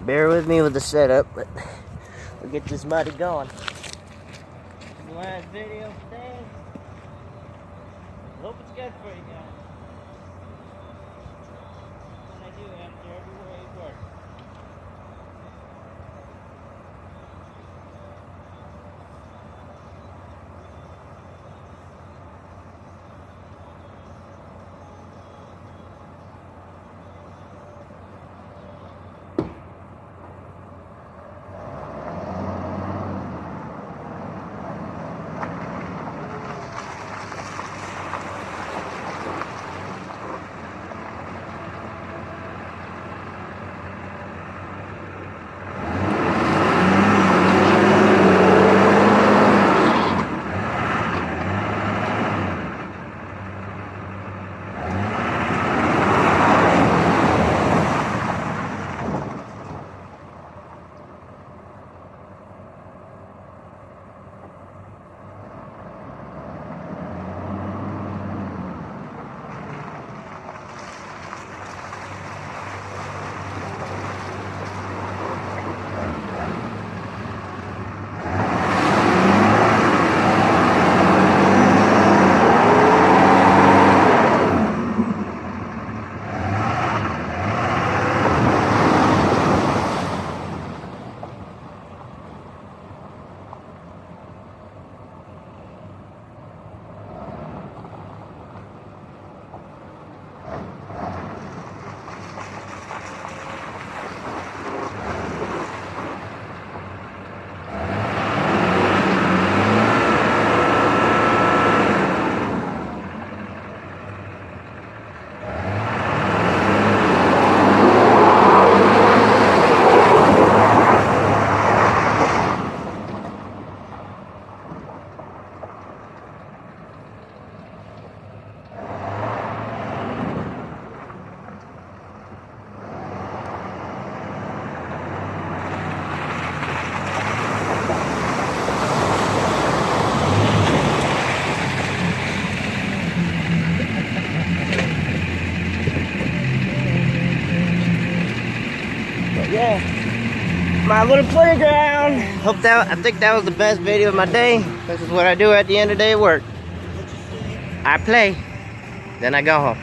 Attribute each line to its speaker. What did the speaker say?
Speaker 1: Bear with me with the setup, but we'll get this muddy going. The last video today. Hope it's good for you guys. What I do after everywhere I work. Yeah, my little playground. I think that was the best video of my day. This is what I do at the end of the day at work. I play, then I go home.